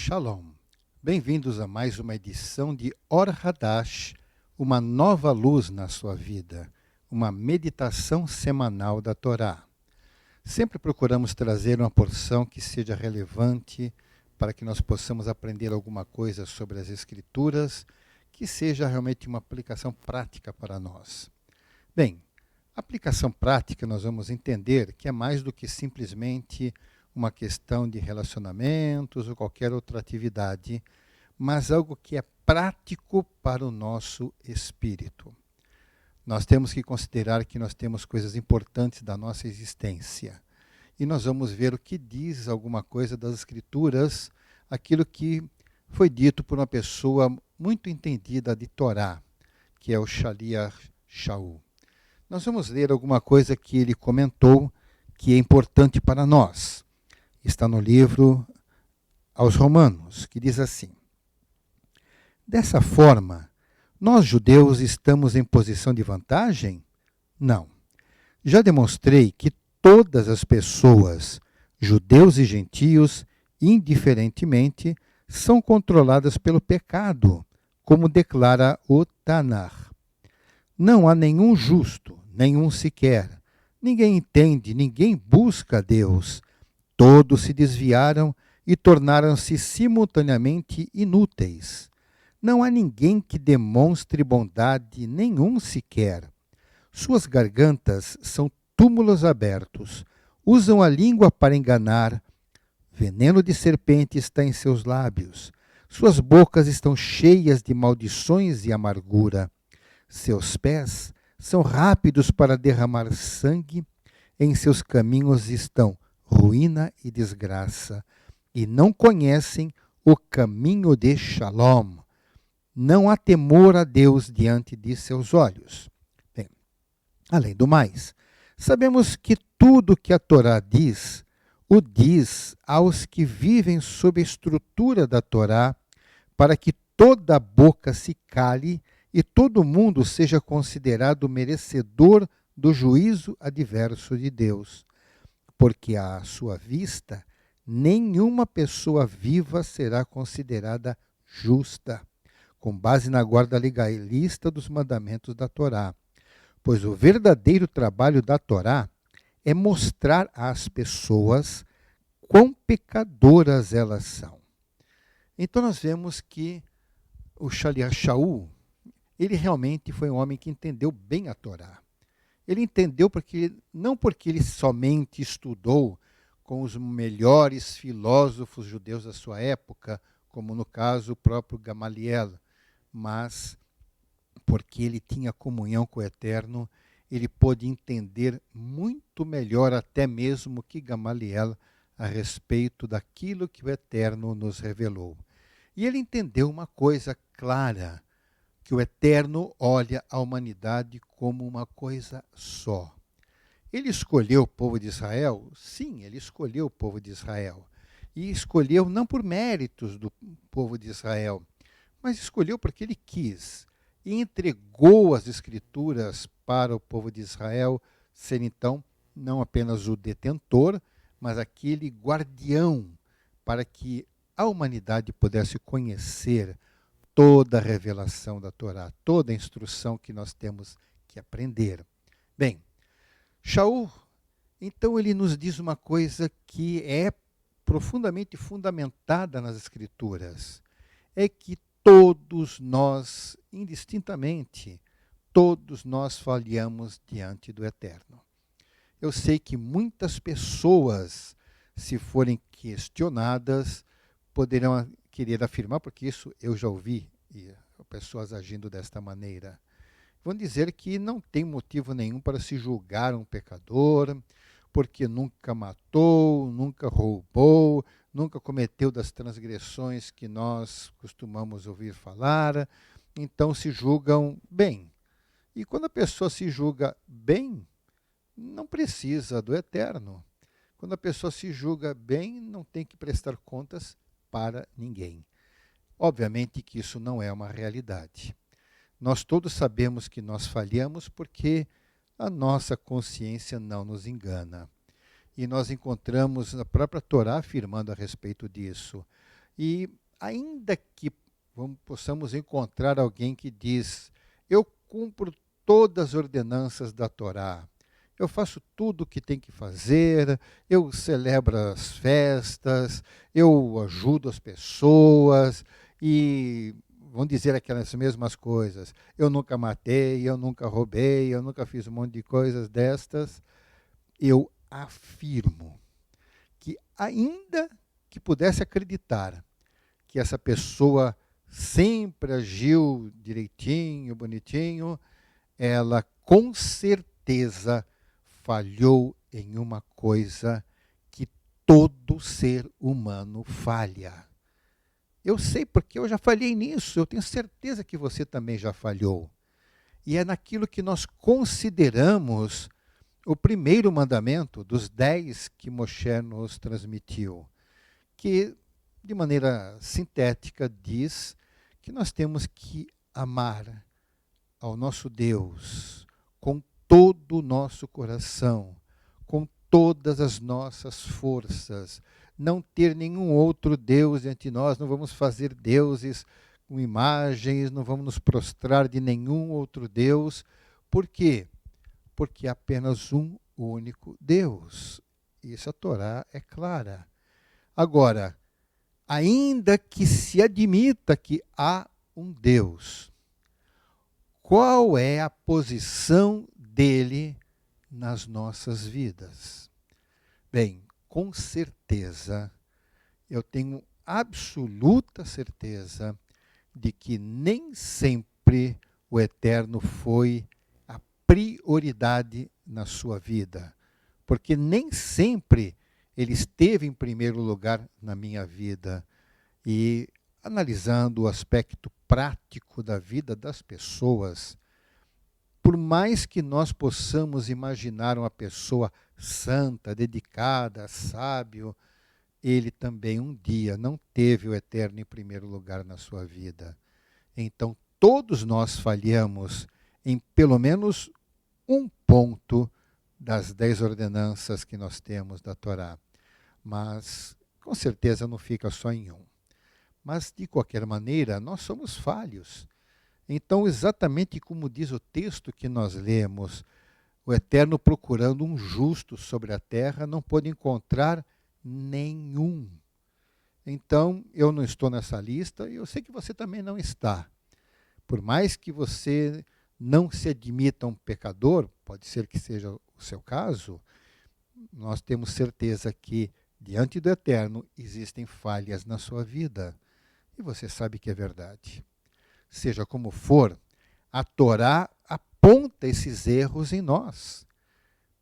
Shalom. Bem-vindos a mais uma edição de Or Hadash, uma nova luz na sua vida, uma meditação semanal da Torá. Sempre procuramos trazer uma porção que seja relevante para que nós possamos aprender alguma coisa sobre as Escrituras, que seja realmente uma aplicação prática para nós. Bem, aplicação prática nós vamos entender que é mais do que simplesmente uma questão de relacionamentos ou qualquer outra atividade, mas algo que é prático para o nosso espírito. Nós temos que considerar que nós temos coisas importantes da nossa existência. E nós vamos ver o que diz alguma coisa das Escrituras, aquilo que foi dito por uma pessoa muito entendida de Torá, que é o Shaliach Shaul. Nós vamos ler alguma coisa que ele comentou que é importante para nós. Está no livro aos Romanos, que diz assim: dessa forma, nós judeus estamos em posição de vantagem? Não. Já demonstrei que todas as pessoas, judeus e gentios, indiferentemente, são controladas pelo pecado, como declara o Tanar. Não há nenhum justo, nenhum sequer. Ninguém entende, ninguém busca Deus. Todos se desviaram e tornaram-se simultaneamente inúteis. Não há ninguém que demonstre bondade, nenhum sequer. Suas gargantas são túmulos abertos. Usam a língua para enganar. Veneno de serpente está em seus lábios. Suas bocas estão cheias de maldições e amargura. Seus pés são rápidos para derramar sangue. Em seus caminhos estão ruína e desgraça, e não conhecem o caminho de Shalom. Não há temor a Deus diante de seus olhos. Bem, além do mais, sabemos que tudo que a Torá diz, o diz aos que vivem sob a estrutura da Torá, para que toda boca se cale e todo mundo seja considerado merecedor do juízo adverso de Deus. Porque à sua vista, nenhuma pessoa viva será considerada justa, com base na guarda legalista dos mandamentos da Torá. Pois o verdadeiro trabalho da Torá é mostrar às pessoas quão pecadoras elas são. Então nós vemos que o Shaliach Shaul, ele realmente foi um homem que entendeu bem a Torá. Ele entendeu não porque ele somente estudou com os melhores filósofos judeus da sua época, como no caso o próprio Gamaliel, mas porque ele tinha comunhão com o Eterno, ele pôde entender muito melhor até mesmo que Gamaliel a respeito daquilo que o Eterno nos revelou. E ele entendeu uma coisa clara, que o Eterno olha a humanidade como uma coisa só. Ele escolheu o povo de Israel? Sim, ele escolheu o povo de Israel. E escolheu não por méritos do povo de Israel, mas escolheu porque ele quis. E entregou as Escrituras para o povo de Israel ser então não apenas o detentor, mas aquele guardião para que a humanidade pudesse conhecer toda a revelação da Torá, toda a instrução que nós temos que aprender. Bem, Shaul, então ele nos diz uma coisa que é profundamente fundamentada nas Escrituras, é que todos nós, indistintamente, todos nós falhamos diante do Eterno. Eu sei que muitas pessoas, se forem questionadas, poderão querer afirmar, porque isso eu já ouvi pessoas agindo desta maneira. Vão dizer que não tem motivo nenhum para se julgar um pecador, porque nunca matou, nunca roubou, nunca cometeu das transgressões que nós costumamos ouvir falar, então se julgam bem. E quando a pessoa se julga bem, não precisa do Eterno. Quando a pessoa se julga bem, não tem que prestar contas para ninguém. Obviamente que isso não é uma realidade. Nós todos sabemos que nós falhamos porque a nossa consciência não nos engana. E nós encontramos a própria Torá afirmando a respeito disso. E ainda que possamos encontrar alguém que diz, eu cumpro todas as ordenanças da Torá, eu faço tudo o que tem que fazer, eu celebro as festas, eu ajudo as pessoas e vão dizer aquelas mesmas coisas. Eu nunca matei, eu nunca roubei, eu nunca fiz um monte de coisas destas. Eu afirmo que ainda que pudesse acreditar que essa pessoa sempre agiu direitinho, bonitinho, ela com certeza falhou em uma coisa que todo ser humano falha. Eu sei porque eu já falhei nisso, eu tenho certeza que você também já falhou. E é naquilo que nós consideramos o primeiro mandamento dos 10 que Moshe nos transmitiu, que, de maneira sintética, diz que nós temos que amar ao nosso Deus com todo o nosso coração, com todas as nossas forças, não ter nenhum outro Deus entre nós, não vamos fazer deuses com imagens, não vamos nos prostrar de nenhum outro Deus. Por quê? Porque há apenas um único Deus. Isso a Torá é clara. Agora, ainda que se admita que há um Deus, qual é a posição dele nas nossas vidas? Bem, com certeza, eu tenho absoluta certeza de que nem sempre o Eterno foi a prioridade na sua vida, porque nem sempre ele esteve em primeiro lugar na minha vida. E analisando o aspecto prático da vida das pessoas, por mais que nós possamos imaginar uma pessoa santa, dedicada, sábio, ele também um dia não teve o Eterno em primeiro lugar na sua vida. Então, todos nós falhamos em pelo menos um ponto das 10 ordenanças que nós temos da Torá. Mas, com certeza, não fica só em um. Mas, de qualquer maneira, nós somos falhos. Então, exatamente como diz o texto que nós lemos, o Eterno procurando um justo sobre a terra não pôde encontrar nenhum. Então, eu não estou nessa lista e eu sei que você também não está. Por mais que você não se admita um pecador, pode ser que seja o seu caso, nós temos certeza que, diante do Eterno, existem falhas na sua vida. E você sabe que é verdade. Seja como for, a Torá aponta esses erros em nós.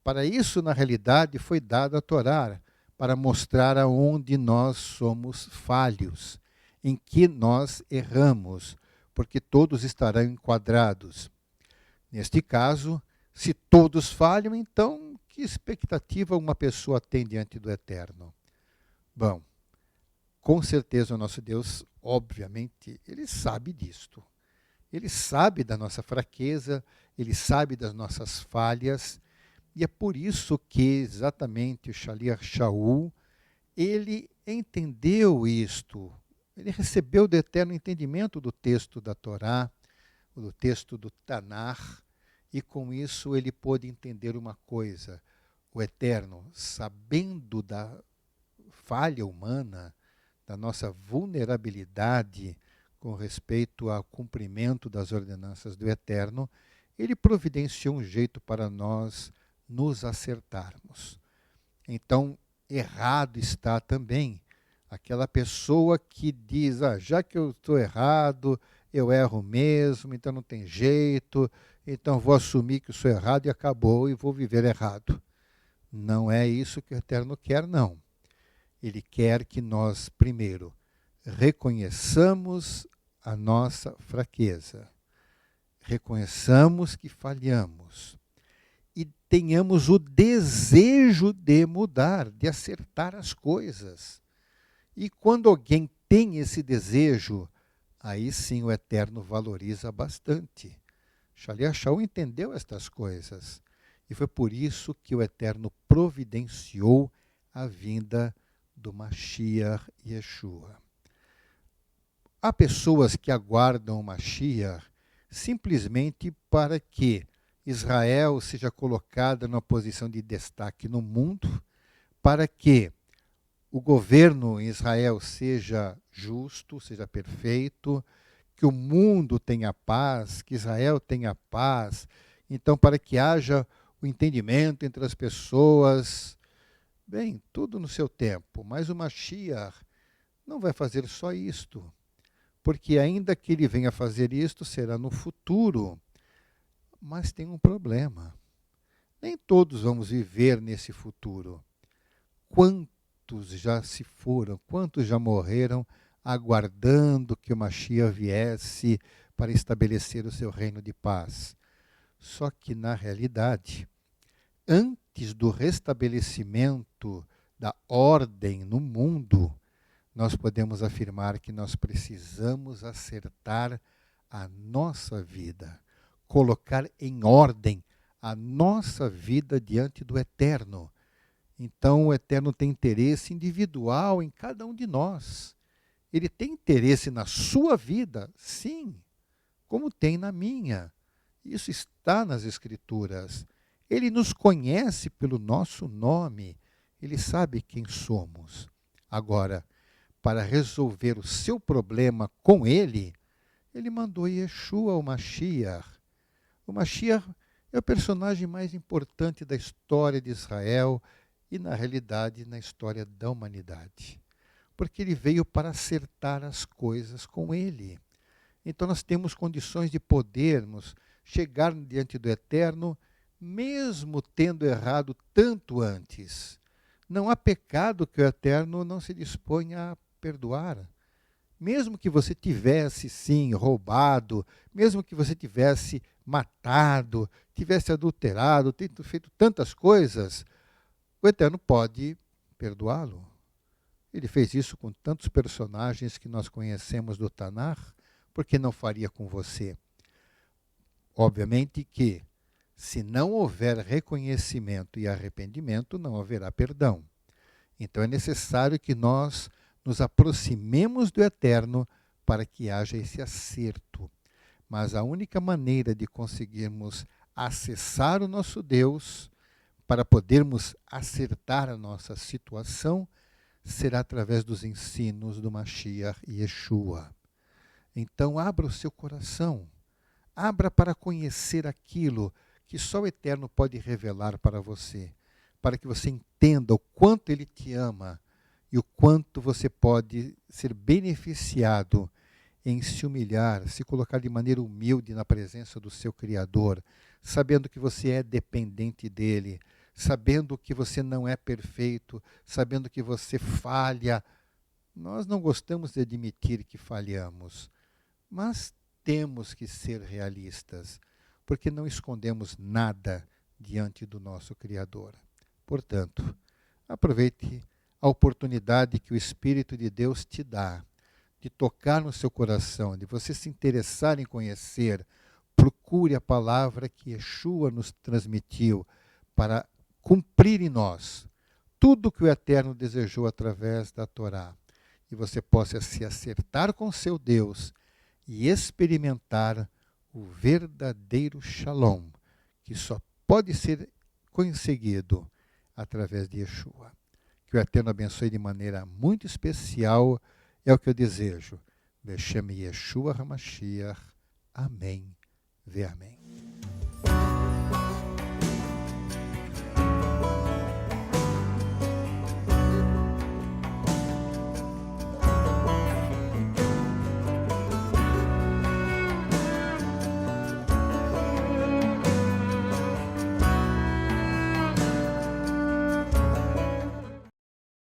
Para isso, na realidade, foi dada a Torá, para mostrar aonde nós somos falhos, em que nós erramos, porque todos estarão enquadrados. Neste caso, se todos falham, então que expectativa uma pessoa tem diante do Eterno? Bom, com certeza o nosso Deus, obviamente, ele sabe disto. Ele sabe da nossa fraqueza, ele sabe das nossas falhas, e é por isso que exatamente o Shaliach Shaul, ele entendeu isto. Ele recebeu do eterno entendimento do texto da Torá, do texto do Tanar, e com isso ele pôde entender uma coisa. O Eterno, sabendo da falha humana, da nossa vulnerabilidade com respeito ao cumprimento das ordenanças do Eterno, ele providenciou um jeito para nós nos acertarmos. Então, errado está também aquela pessoa que diz, já que eu estou errado, eu erro mesmo, então não tem jeito, então vou assumir que eu sou errado e acabou e vou viver errado. Não é isso que o Eterno quer, não. Ele quer que nós, primeiro, reconheçamos a nossa fraqueza, reconheçamos que falhamos e tenhamos o desejo de mudar, de acertar as coisas. E quando alguém tem esse desejo, aí sim o Eterno valoriza bastante. Shaliach Shaul entendeu estas coisas. E foi por isso que o Eterno providenciou a vinda do Mashiach Yeshua. Há pessoas que aguardam o Mashiach simplesmente para que Israel seja colocada numa posição de destaque no mundo, para que o governo em Israel seja justo, seja perfeito, que o mundo tenha paz, que Israel tenha paz. Então, para que haja o entendimento entre as pessoas, bem, tudo no seu tempo. Mas o Mashiach não vai fazer só isto, porque ainda que ele venha fazer isto, será no futuro. Mas tem um problema. Nem todos vamos viver nesse futuro. Quantos já se foram, quantos já morreram aguardando que o Mashiach viesse para estabelecer o seu reino de paz? Só que, na realidade, antes do restabelecimento da ordem no mundo, nós podemos afirmar que nós precisamos acertar a nossa vida, colocar em ordem a nossa vida diante do Eterno. Então, o Eterno tem interesse individual em cada um de nós. Ele tem interesse na sua vida, sim, como tem na minha. Isso está nas Escrituras. Ele nos conhece pelo nosso nome. Ele sabe quem somos. Agora, para resolver o seu problema com ele, ele mandou Yeshua, o Mashiach. O Mashiach é o personagem mais importante da história de Israel e, na realidade, na história da humanidade. Porque ele veio para acertar as coisas com ele. Então nós temos condições de podermos chegar diante do Eterno, mesmo tendo errado tanto antes. Não há pecado que o Eterno não se disponha a perdoar. Mesmo que você tivesse, sim, roubado, mesmo que você tivesse matado, tivesse adulterado, feito tantas coisas, o Eterno pode perdoá-lo. Ele fez isso com tantos personagens que nós conhecemos do Tanar, por que não faria com você? Obviamente que, se não houver reconhecimento e arrependimento, não haverá perdão. Então é necessário que nós nos aproximemos do Eterno para que haja esse acerto. Mas a única maneira de conseguirmos acessar o nosso Deus, para podermos acertar a nossa situação, será através dos ensinos do Mashiach e Yeshua. Então abra o seu coração, abra para conhecer aquilo que só o Eterno pode revelar para você, para que você entenda o quanto Ele te ama e o quanto você pode ser beneficiado em se humilhar, se colocar de maneira humilde na presença do seu Criador, sabendo que você é dependente dEle, sabendo que você não é perfeito, sabendo que você falha. Nós não gostamos de admitir que falhamos, mas temos que ser realistas, porque não escondemos nada diante do nosso Criador. Portanto, aproveite a oportunidade que o Espírito de Deus te dá, de tocar no seu coração, de você se interessar em conhecer. Procure a palavra que Yeshua nos transmitiu para cumprir em nós tudo que o Eterno desejou através da Torá. E você possa se acertar com seu Deus e experimentar o verdadeiro Shalom, que só pode ser conseguido através de Yeshua. Que o Eterno abençoe de maneira muito especial, é o que eu desejo. Beshem Yeshua HaMashiach. Amém. Ve amém.